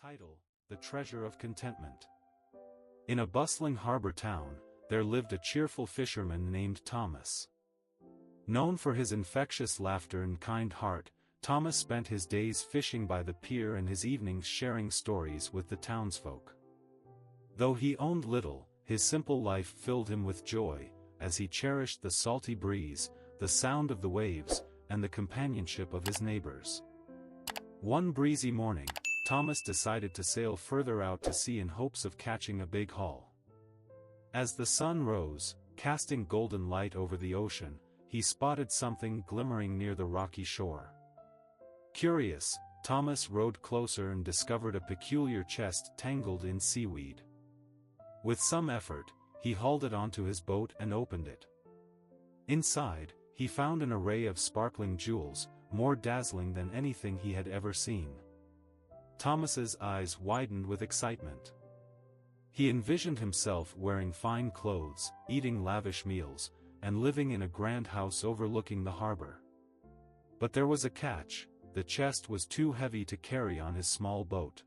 Title: The Treasure of Contentment. In a bustling harbor town, there lived a cheerful fisherman named Thomas. Known for his infectious laughter and kind heart, Thomas spent his days fishing by the pier and his evenings sharing stories with the townsfolk. Though he owned little, his simple life filled him with joy, as he cherished the salty breeze, the sound of the waves, and the companionship of his neighbors. One breezy morning, Thomas decided to sail further out to sea in hopes of catching a big haul. As the sun rose, casting golden light over the ocean, he spotted something glimmering near the rocky shore. Curious, Thomas rowed closer and discovered a peculiar chest tangled in seaweed. With some effort, he hauled it onto his boat and opened it. Inside, he found an array of sparkling jewels, more dazzling than anything he had ever seen. Thomas's eyes widened with excitement. He envisioned himself wearing fine clothes, eating lavish meals, and living in a grand house overlooking the harbor. But there was a catch: the chest was too heavy to carry on his small boat.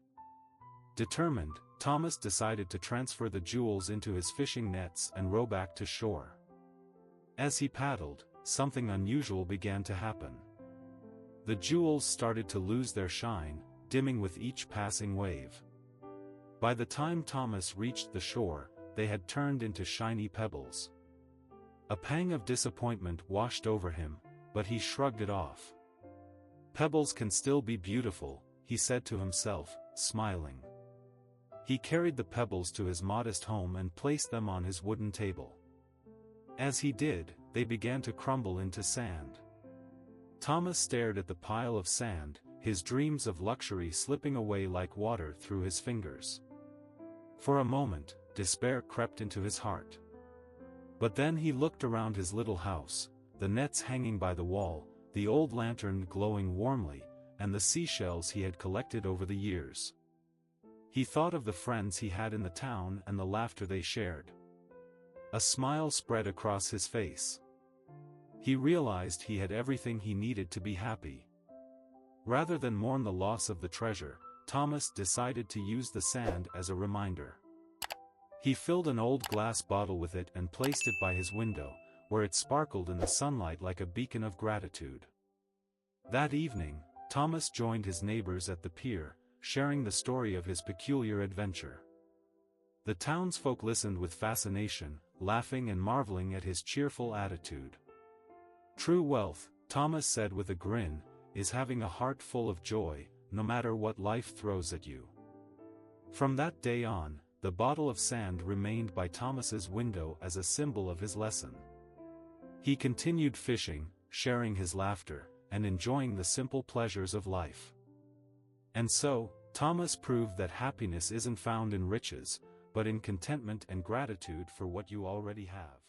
Determined, Thomas decided to transfer the jewels into his fishing nets and row back to shore. As he paddled, something unusual began to happen. The jewels started to lose their shine, dimming with each passing wave. By the time Thomas reached the shore, they had turned into shiny pebbles. A pang of disappointment washed over him, but he shrugged it off. "Pebbles can still be beautiful," he said to himself, smiling. He carried the pebbles to his modest home and placed them on his wooden table. As he did, they began to crumble into sand. Thomas stared at the pile of sand, his dreams of luxury slipping away like water through his fingers. For a moment, despair crept into his heart. But then he looked around his little house, the nets hanging by the wall, the old lantern glowing warmly, and the seashells he had collected over the years. He thought of the friends he had in the town and the laughter they shared. A smile spread across his face. He realized he had everything he needed to be happy. Rather than mourn the loss of the treasure, Thomas decided to use the sand as a reminder. He filled an old glass bottle with it and placed it by his window, where it sparkled in the sunlight like a beacon of gratitude. That evening, Thomas joined his neighbors at the pier, sharing the story of his peculiar adventure. The townsfolk listened with fascination, laughing and marveling at his cheerful attitude. "True wealth," Thomas said with a grin, "is having a heart full of joy, no matter what life throws at you." From that day on, the bottle of sand remained by Thomas's window as a symbol of his lesson. He continued fishing, sharing his laughter, and enjoying the simple pleasures of life. And so, Thomas proved that happiness isn't found in riches, but in contentment and gratitude for what you already have.